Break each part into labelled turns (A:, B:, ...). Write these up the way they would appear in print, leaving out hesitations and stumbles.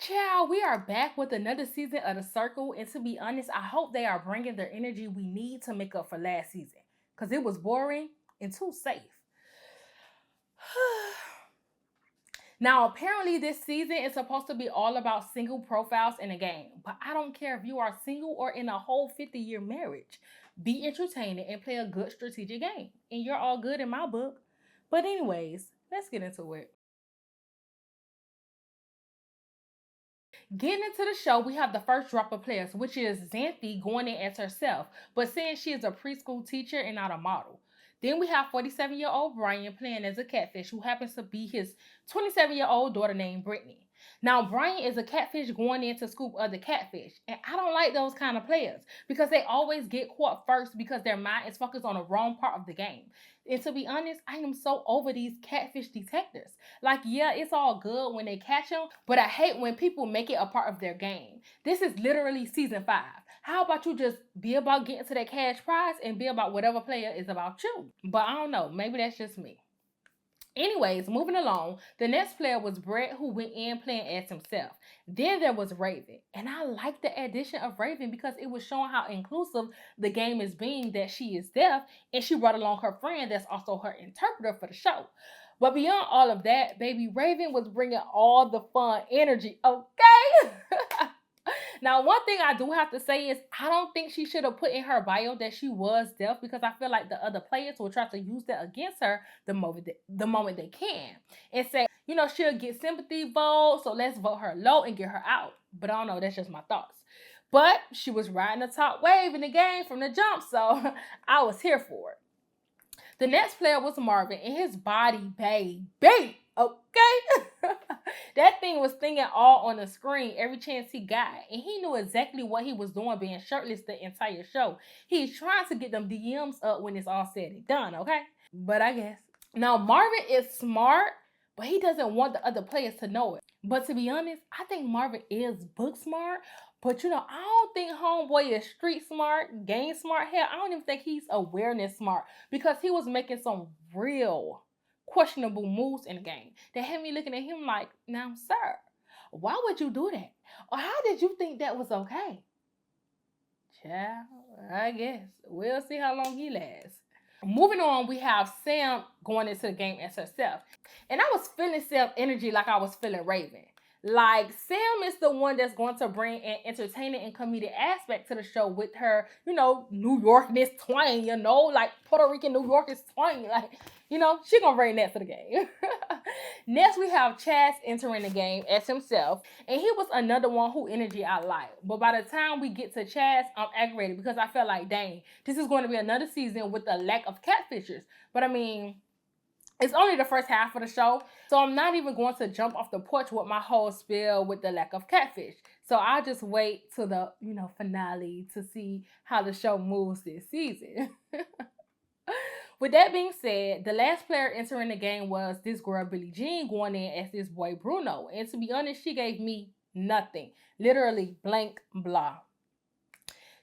A: Child, we are back with another season of The Circle, and to be honest, I hope they are bringing the energy we need to make up for last season, because it was boring and too safe. Now, apparently, this season is supposed to be all about single profiles in a game, but I don't care if you are single or in a whole 50-year marriage. Be entertaining and play a good strategic game, and you're all good in my book. But, anyways, let's get into it. Getting into the show, we have the first drop of players, which is Xanthi going in as herself, but saying she is a preschool teacher and not a model. Then we have 47-year-old Brian playing as a catfish who happens to be his 27-year-old daughter named Brittany. Now, Brian is a catfish going in to scoop other catfish, and I don't like those kind of players because they always get caught first because their mind is focused on the wrong part of the game. And to be honest, I am so over these catfish detectors. Like, yeah, it's all good when they catch them, but I hate when people make it a part of their game. This is literally season 5. How about you just be about getting to that cash prize and be about whatever player is about you? But I don't know, maybe that's just me. Anyways, moving along, the next player was Brett, who went in playing as himself. Then there was Raven, and I like the addition of Raven because it was showing how inclusive the game is being that she is deaf, and she brought along her friend that's also her interpreter for the show. But beyond all of that, baby, Raven was bringing all the fun energy, okay? Now, one thing I do have to say is I don't think she should have put in her bio that she was deaf because I feel like the other players will try to use that against her the moment they can and say, she'll get sympathy votes, so let's vote her low and get her out. But I don't know, that's just my thoughts. But she was riding the top wave in the game from the jump, so I was here for it. The next player was Marvin, and his body, baby, okay? That thing was stinging all on the screen every chance he got, and he knew exactly what he was doing being shirtless the entire show. He's trying to get them DMs up when it's all said and done, okay? But I guess. Now, Marvin is smart, but he doesn't want the other players to know it. But to be honest, I think Marvin is book smart, but I don't think homeboy is street smart, game smart. Hell, I don't even think he's awareness smart because he was making some real questionable moves in the game that had me looking at him like, now, sir, why would you do that? Or how did you think that was okay? Child, I guess. We'll see how long he lasts. Moving on, we have Sam going into the game as herself. And I was feeling Sam energy like I was feeling Raven. Like, Sam is the one that's going to bring an entertaining and comedic aspect to the show with her, New Yorkness twang, like Puerto Rican New Yorkers twang. Like, she gonna bring that to the game. Next, we have Chaz entering the game as himself. And he was another one who energy I like. But by the time we get to Chaz, I'm aggravated because I felt like, dang, this is going to be another season with a lack of catfishers. But I mean, it's only the first half of the show, so I'm not even going to jump off the porch with my whole spiel with the lack of catfish. So I'll just wait till the, finale to see how the show moves this season. With that being said, the last player entering the game was this girl, Billie Jean, going in as this boy, Bruno. And to be honest, she gave me nothing. Literally blank blah.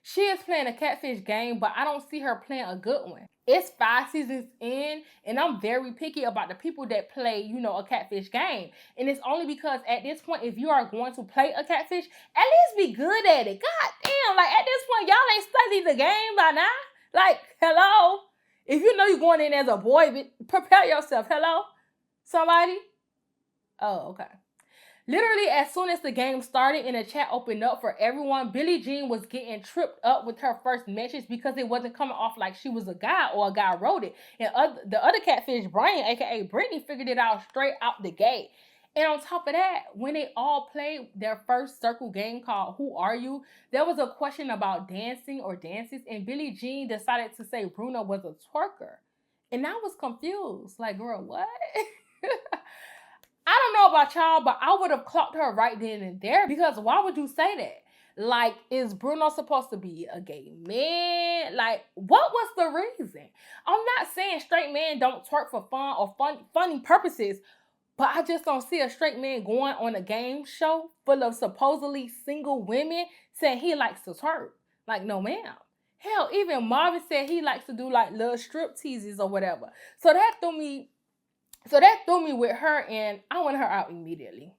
A: She is playing a catfish game, but I don't see her playing a good one. It's 5 seasons in, and I'm very picky about the people that play, a catfish game. And it's only because at this point, if you are going to play a catfish, at least be good at it. God damn, like at this point, y'all ain't studied the game by now. Like, hello? If you know you're going in as a boy, prepare yourself. Hello? Somebody? Oh, okay. Literally, as soon as the game started and the chat opened up for everyone, Billie Jean was getting tripped up with her first message because it wasn't coming off like she was a guy or a guy wrote it. And the other catfish, Brian, aka Brittany, figured it out straight out the gate. And on top of that, when they all played their first circle game called Who Are You?, there was a question about dancing or dances, and Billie Jean decided to say Bruno was a twerker. And I was confused. Like, girl, what? I don't know about y'all, but I would have clocked her right then and there because why would you say that? Like, is Bruno supposed to be a gay man? Like, what was the reason? I'm not saying straight men don't twerk for fun or funny purposes, but I just don't see a straight man going on a game show full of supposedly single women saying he likes to twerk. Like, no ma'am. Hell, even Marvin said he likes to do like little strip teases or whatever. So that threw me with her, and I want her out immediately.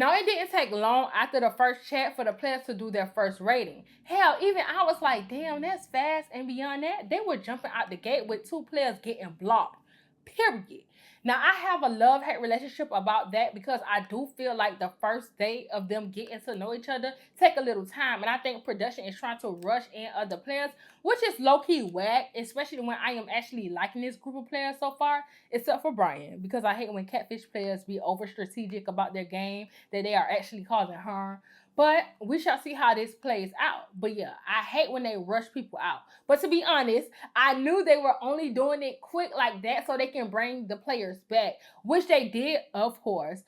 A: Now, it didn't take long after the first chat for the players to do their first rating. Hell, even I was like, damn, that's fast. And beyond that, they were jumping out the gate with 2 players getting blocked. Period. Now, I have a love-hate relationship about that because I do feel like the first day of them getting to know each other take a little time. And I think production is trying to rush in other players, which is low-key whack, especially when I am actually liking this group of players so far, except for Brian, because I hate when catfish players be over-strategic about their game, that they are actually causing harm. But we shall see how this plays out. But yeah, I hate when they rush people out. But to be honest, I knew they were only doing it quick like that so they can bring the players back, which they did, of course.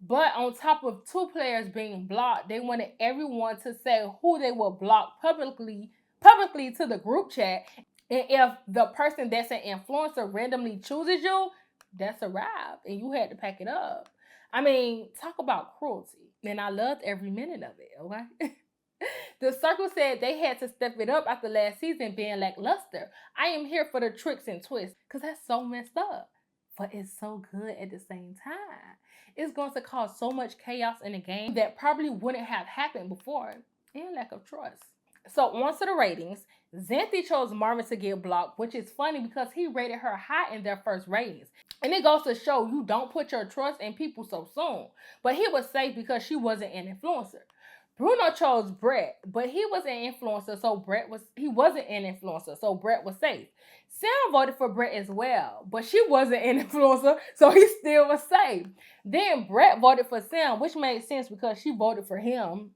A: But on top of 2 players being blocked, they wanted everyone to say who they will block publicly to the group chat. And if the person that's an influencer randomly chooses you, that's a wrap. And you had to pack it up. I mean, talk about cruelty. And I loved every minute of it, okay? The circle said they had to step it up after last season being lackluster. I am here for the tricks and twists, because that's so messed up. But it's so good at the same time. It's going to cause so much chaos in the game that probably wouldn't have happened before, and lack of trust. So on to the ratings. Xanthi chose Marvin to get blocked, which is funny because he rated her high in their first ratings. And it goes to show you don't put your trust in people so soon. But he was safe because she wasn't an influencer. Bruno chose Brett, but he was an influencer, so he wasn't an influencer, so Brett was safe. Sam voted for Brett as well, but she wasn't an influencer, so he still was safe. Then Brett voted for Sam, which made sense because she voted for him.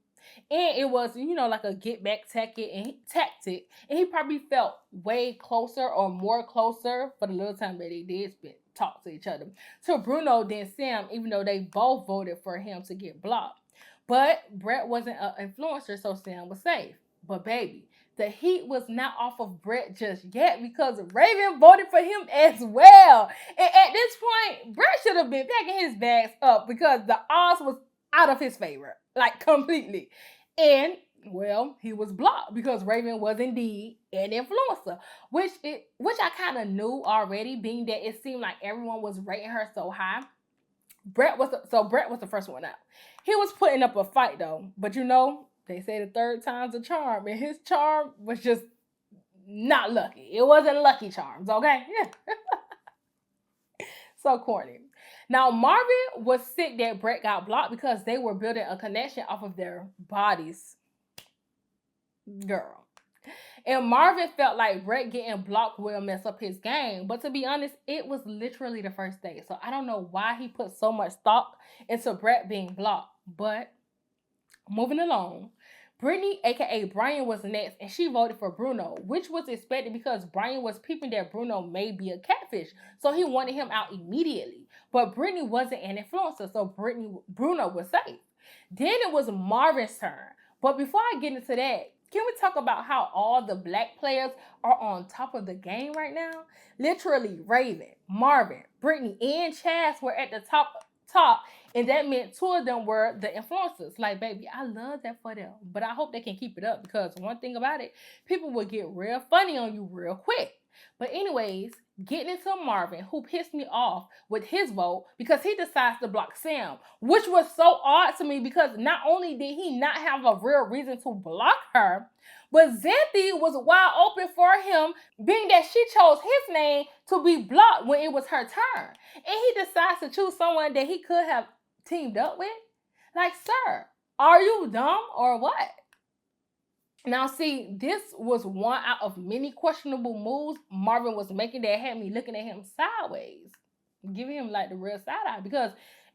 A: And it was, like a get back tactic, and he probably felt way closer or more closer for the little time that they did talk to each other to Bruno than Sam, even though they both voted for him to get blocked. But Brett wasn't an influencer, so Sam was safe. But baby, the heat was not off of Brett just yet because Raven voted for him as well. And at this point, Brett should have been packing his bags up because the odds was out of his favor, completely. And well, he was blocked because Raven was indeed an influencer, which I kind of knew already, being that it seemed like everyone was rating her so high. Brett was the first one out. He was putting up a fight though, but they say the third time's a charm, and his charm was just not lucky. It wasn't lucky charms, okay? So corny. Now, Marvin was sick that Brett got blocked because they were building a connection off of their bodies. Girl. And Marvin felt like Brett getting blocked will mess up his game. But to be honest, it was literally the first day. So I don't know why he put so much stock into Brett being blocked. But moving along, Brittany, aka Brian, was next, and she voted for Bruno, which was expected because Brian was peeping that Bruno may be a catfish, so he wanted him out immediately. But Brittany wasn't an influencer, so Bruno was safe. Then it was Marvin's turn. But before I get into that, can we talk about how all the black players are on top of the game right now? Literally, Raven, Marvin, Brittany, and Chaz were at the top, and that meant 2 of them were the influencers. Baby, I love that for them, but I hope they can keep it up because one thing about it, people will get real funny on you real quick. But anyways, getting into Marvin, who pissed me off with his vote because he decides to block Sam, which was so odd to me because not only did he not have a real reason to block her, but Xanthi was wide open for him, being that she chose his name to be blocked when it was her turn. And he decides to choose someone that he could have teamed up with. Sir, are you dumb or what? Now, see, this was one out of many questionable moves Marvin was making that had me looking at him sideways, giving him the real side eye because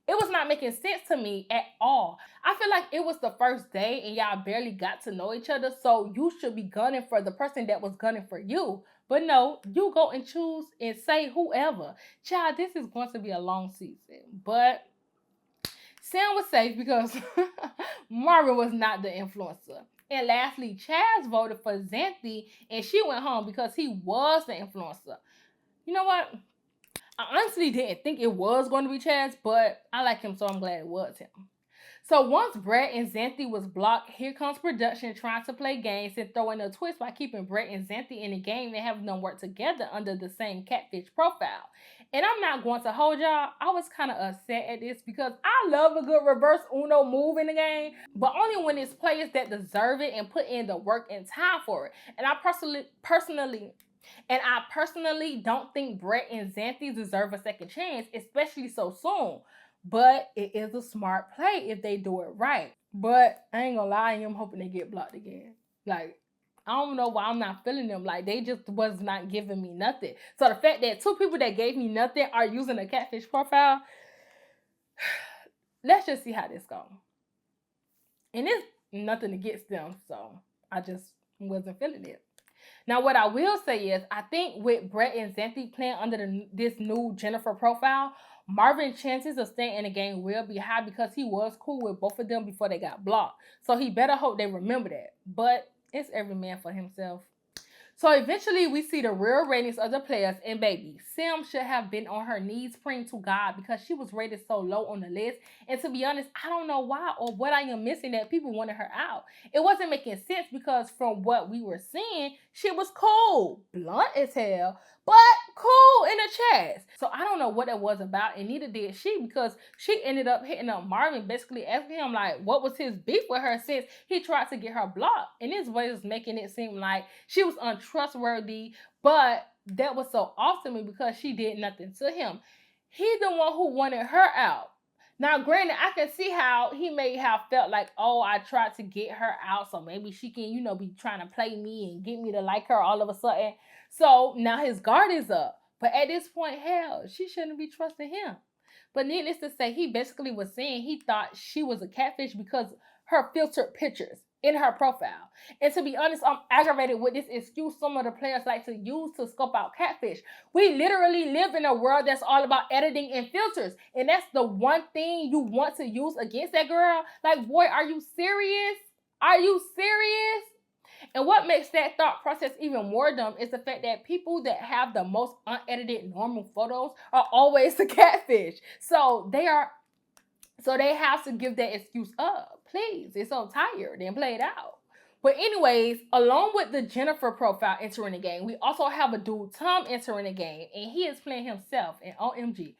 A: it was not making sense to me at all. I feel like it was the first day and y'all barely got to know each other, so you should be gunning for the person that was gunning for you. But no, you go and choose and say whoever. Child, this is going to be a long season. But Sam was safe because Marvin was not the influencer. And lastly, Chaz voted for Xanthi, and she went home because he was the influencer. You know what? I honestly didn't think it was going to be Chaz, but I like him, so I'm glad it was him. So once Brett and Xanthi was blocked, here comes production trying to play games and throwing a twist by keeping Brett and Xanthi in the game and having them work together under the same catfish profile. And I'm not going to hold y'all. I was kind of upset at this because I love a good reverse Uno move in the game, but only when it's players that deserve it and put in the work and time for it. And I personally don't think Brett and Xanthi deserve a second chance, especially so soon. But it is a smart play if they do it right. But I ain't gonna lie, I am hoping they get blocked again. Like, I don't know why I'm not feeling them. Like, they just was not giving me nothing. So the fact that two people that gave me nothing are using a catfish profile, let's just see how this goes. And it's nothing against them, so I just wasn't feeling it. Now, what I will say is, I think with Brett and Xanthi playing under this new Jennifer profile, Marvin's chances of staying in the game will be high because he was cool with both of them before they got blocked. So he better hope they remember that. But it's every man for himself. So eventually we see the real ratings of the players, and baby, Sam should have been on her knees praying to God because she was rated so low on the list. And to be honest, I don't know why or what I am missing that people wanted her out. It wasn't making sense because from what we were seeing, she was cool, blunt as hell, but cool in the chest. So I don't know what it was about, and neither did she, because she ended up hitting up Marvin, basically asking him like what was his beef with her since he tried to get her blocked. And this was making it seem like she was untrustworthy, but that was so off to me because she did nothing to him. He's the one who wanted her out. Now, granted, I can see how he may have felt like, oh, I tried to get her out, so maybe she can, be trying to play me and get me to like her all of a sudden. So now his guard is up. But at this point, hell, she shouldn't be trusting him. But needless to say, he basically was saying he thought she was a catfish because her filtered pictures in her profile. And to be honest, I'm aggravated with this excuse some of the players like to use to scope out catfish. We literally live in a world that's all about editing and filters. And that's the one thing you want to use against that girl? Like, boy, are you serious? Are you serious? And what makes that thought process even more dumb is the fact that people that have the most unedited normal photos are always the catfish. So they have to give that excuse up. Please, it's so tired and play it out. But anyways, along with the Jennifer profile entering the game, we also have a dude, Tom, entering the game, and he is playing himself. And OMG,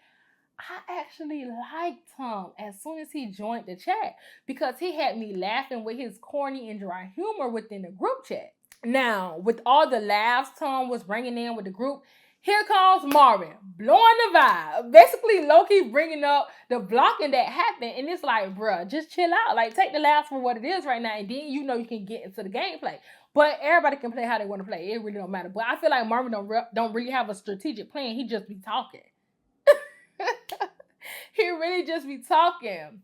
A: I actually liked Tom as soon as he joined the chat because he had me laughing with his corny and dry humor within the group chat. Now, with all the laughs Tom was bringing in with the group, here comes Marvin, blowing the vibe. Basically, low-key bringing up the blocking that happened. And it's like, bruh, just chill out. Like, take the laughs for what it is right now. And then you can get into the gameplay. But everybody can play how they want to play. It really don't matter. But I feel like Marvin don't really have a strategic plan. He just be talking. He really just be talking.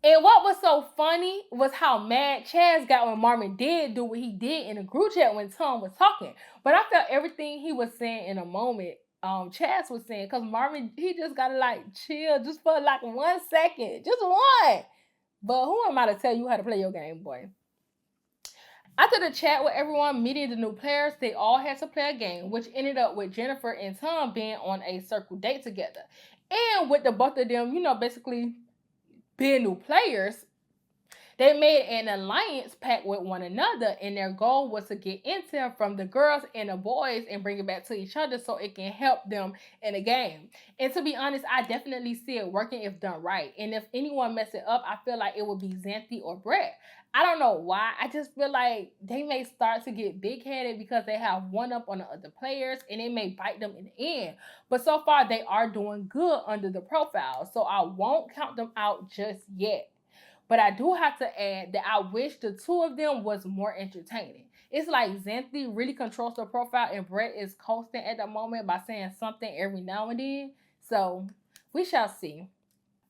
A: And what was so funny was how mad Chaz got when Marvin did do what he did in the group chat when Tom was talking. But I felt everything he was saying in a moment, Chaz was saying, because Marvin, he just gotta like chill just for like 1 second. Just one. But who am I to tell you how to play your game, boy? After the chat with everyone meeting the new players, they all had to play a game, which ended up with Jennifer and Tom being on a circle date together. And with the both of them, basically being new players, they made an alliance pact with one another, and their goal was to get intel from the girls and the boys and bring it back to each other so it can help them in the game. And to be honest, I definitely see it working if done right. And if anyone mess it up, I feel like it would be Xanthi or Brett. I don't know why. I just feel like they may start to get big-headed because they have one up on the other players, and it may bite them in the end. But so far, they are doing good under the profile, so I won't count them out just yet. But I do have to add that I wish the two of them was more entertaining. It's like Xanthi really controls the profile and Brett is coasting at the moment by saying something every now and then. So we shall see.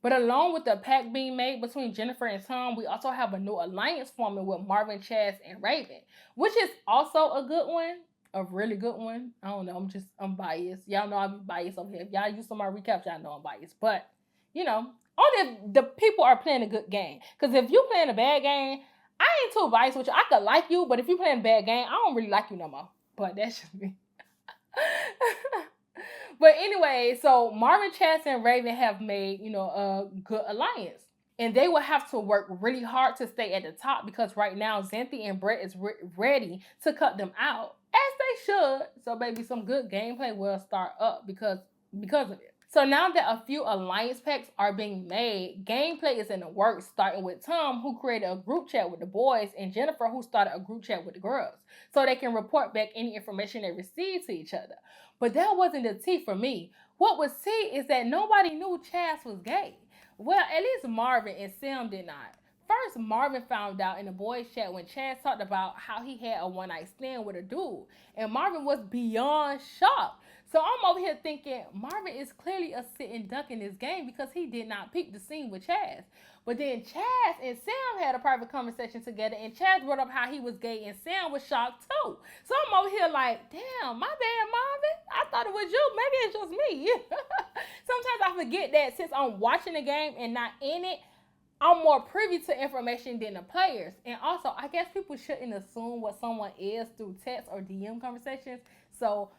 A: But along with the pact being made between Jennifer and Tom, we also have a new alliance forming with Marvin, Chaz, and Raven, which is also a good one. A really good one. I don't know. I'm biased. Y'all know I'm biased over here. If y'all use some of my recaps, y'all know I'm biased. But, only if the people are playing a good game. Because if you playing a bad game, I ain't too biased with you. I could like you, but if you playing a bad game, I don't really like you no more. But that's just me. But anyway, so Marvin, Chaz, and Raven have made, a good alliance. And they will have to work really hard to stay at the top because right now, Xanthi and Brett is ready to cut them out, as they should. So maybe some good gameplay will start up because because of it. So now that a few alliance packs are being made, gameplay is in the works, starting with Tom, who created a group chat with the boys, and Jennifer, who started a group chat with the girls, so they can report back any information they receive to each other. But that wasn't the tea for me. What was tea is that nobody knew Chaz was gay. Well, at least Marvin and Sam did not. First, Marvin found out in the boys' chat when Chaz talked about how he had a one night stand with a dude, and Marvin was beyond shocked. So I'm over here thinking Marvin is clearly a sitting duck in this game because he did not peep the scene with Chaz. But then Chaz and Sam had a private conversation together, and Chaz brought up how he was gay, and Sam was shocked too. So I'm over here like, damn, my bad, Marvin. I thought it was you. Maybe it's just me. Sometimes I forget that since I'm watching the game and not in it, I'm more privy to information than the players. And also, I guess people shouldn't assume what someone is through text or DM conversations. So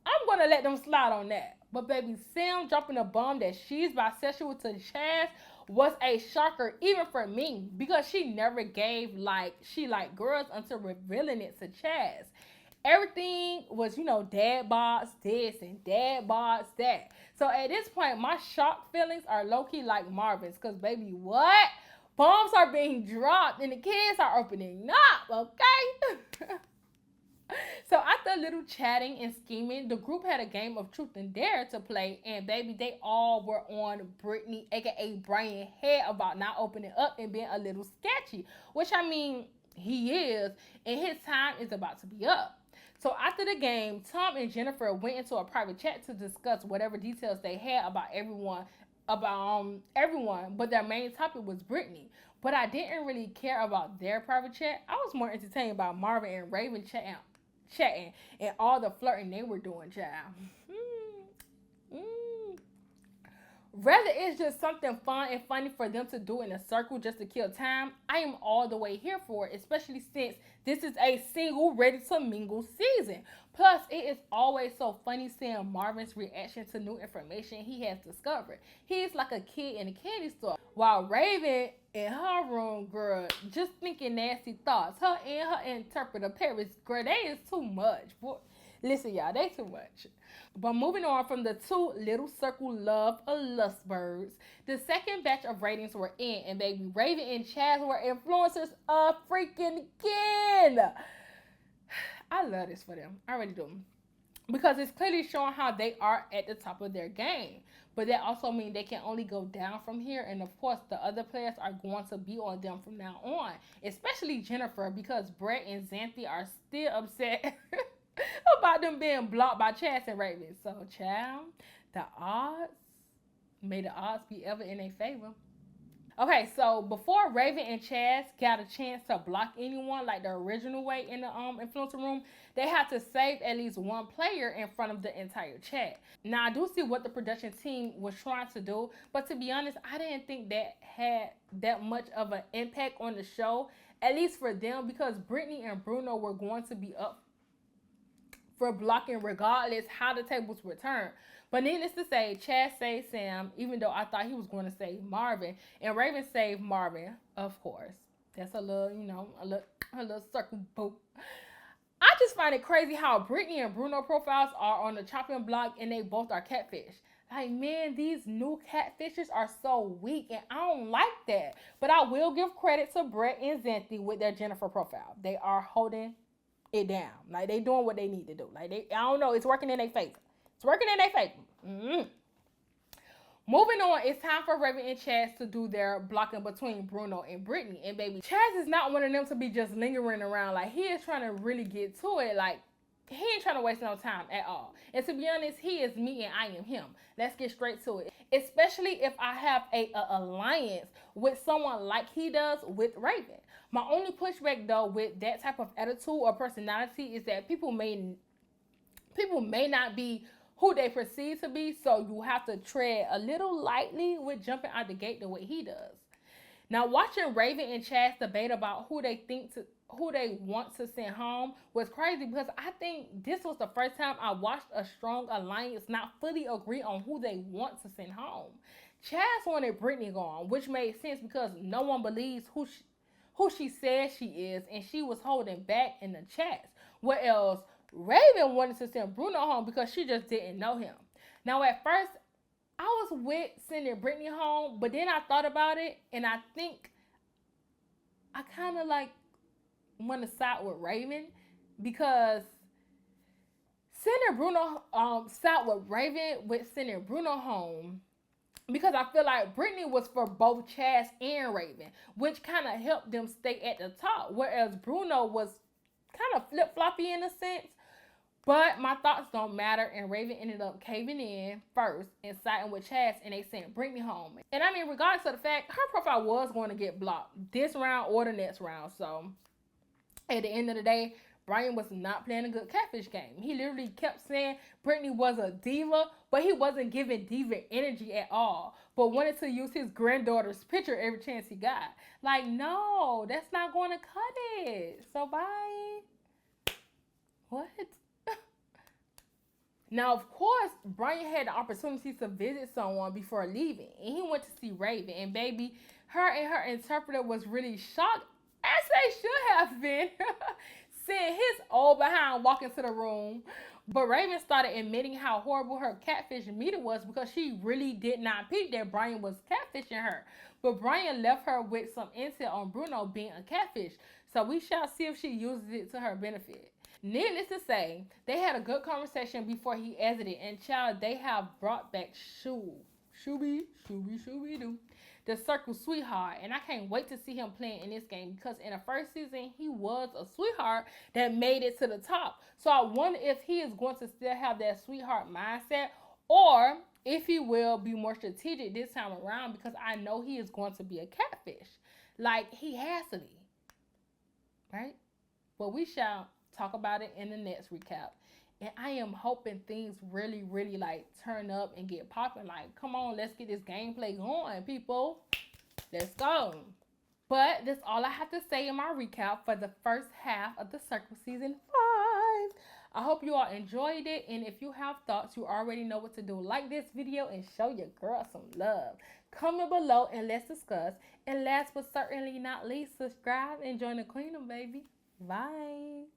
A: I'm gonna let them slide on that. But baby, Sam dropping a bomb that she's bisexual to Chaz was a shocker even for me because she never gave like she liked girls until revealing it to Chaz. Everything was, dad bods this and dad bods that. So at this point, my shock feelings are low key like Marvin's because baby, what? Bombs are being dropped and the kids are opening up, okay? So after a little chatting and scheming, the group had a game of truth and dare to play, and baby, they all were on Brittany, aka Brian, head about not opening up and being a little sketchy, which I mean he is, and his time is about to be up. So after the game, Tom and Jennifer went into a private chat to discuss whatever details they had about everyone, but their main topic was Brittany. But I didn't really care about their private chat. I was more entertained by Marvin and Raven chatting and all the flirting they were doing, child. Rather, it's just something fun and funny for them to do in a circle just to kill time. I am all the way here for it, especially since this is a single ready to mingle season. Plus, it is always so funny seeing Marvin's reaction to new information he has discovered. He's like a kid in a candy store, while Raven in her room, girl, just thinking nasty thoughts. Her and her interpreter, Paris, girl, they is too much. Boy, listen, y'all, they too much. But moving on from the two little circle love of lust birds, the second batch of ratings were in, and baby, Raven and Chaz were influencers of freaking again. I love this for them. I really do. Because it's clearly showing how they are at the top of their game. But that also means they can only go down from here. And of course, the other players are going to be on them from now on. Especially Jennifer, because Brett and Xanthi are still upset about them being blocked by Chaz and Raven. So, child, may the odds be ever in their favor. Okay, so before Raven and Chaz got a chance to block anyone like the original way in the influencer room, they had to save at least one player in front of the entire chat. Now, I do see what the production team was trying to do, but to be honest, I didn't think that had that much of an impact on the show, at least for them, because Brittany and Bruno were going to be up for blocking regardless how the tables were turned. But needless to say, Chad saved Sam, even though I thought he was going to save Marvin. And Raven saved Marvin, of course. That's a little, a little circle boop. I just find it crazy how Brittany and Bruno profiles are on the chopping block and they both are catfish. Like, man, these new catfishes are so weak and I don't like that. But I will give credit to Brett and Xanthi with their Jennifer profile. They are holding it down. Like, they doing what they need to do. Like, I don't know, it's working in their favor. It's working in their favor. Mm-hmm. Moving on, it's time for Raven and Chaz to do their blocking between Bruno and Brittany. And baby, Chaz is not one of them to be just lingering around. Like, he is trying to really get to it. Like, he ain't trying to waste no time at all. And to be honest, he is me and I am him. Let's get straight to it. Especially if I have a alliance with someone like he does with Raven. My only pushback though with that type of attitude or personality is that people may not be who they perceive to be, so you have to tread a little lightly with jumping out the gate the way he does. Now, watching Raven and Chaz debate about who they want to send home was crazy because I think this was the first time I watched a strong alliance not fully agree on who they want to send home. Chaz wanted Brittany gone, which made sense because no one believes who she says she is, and she was holding back in the chats. What else? Raven wanted to send Bruno home because she just didn't know him. Now, at first, I was with sending Brittany home, but then I thought about it, and I think I kind of like want to side with Raven because sending Bruno side with Raven with sending Bruno home because I feel like Brittany was for both Chaz and Raven, which kind of helped them stay at the top, whereas Bruno was kind of flip floppy in a sense. But my thoughts don't matter, and Raven ended up caving in first and siding with Chaz, and they sent Brittany home. And I mean, regardless of the fact, her profile was going to get blocked this round or the next round. So at the end of the day, Brian was not playing a good catfish game. He literally kept saying Brittany was a diva, but he wasn't giving diva energy at all. But wanted to use his granddaughter's picture every chance he got. Like, no, that's not going to cut it. So bye. What? Now, of course, Brian had the opportunity to visit someone before leaving, and he went to see Raven. And baby, her and her interpreter was really shocked, as they should have been, seeing his old behind walk into the room. But Raven started admitting how horrible her catfish meeting was because she really did not peep that Brian was catfishing her. But Brian left her with some intel on Bruno being a catfish, so we shall see if she uses it to her benefit. Needless to say, they had a good conversation before he exited, and child, they have brought back Shooby Doo, the circle sweetheart, and I can't wait to see him playing in this game because in the first season, he was a sweetheart that made it to the top. So I wonder if he is going to still have that sweetheart mindset, or if he will be more strategic this time around, because I know he is going to be a catfish. Like, he has to be, right? But we shall talk about it in the next recap. And I am hoping things really, really like turn up and get popping. Like, come on, let's get this gameplay going, people. Let's go. But that's all I have to say in my recap for the first half of the Circle Season 5. I hope you all enjoyed it. And if you have thoughts, you already know what to do. Like this video and show your girl some love. Comment below and let's discuss. And last but certainly not least, subscribe and join the Queendom, baby. Bye.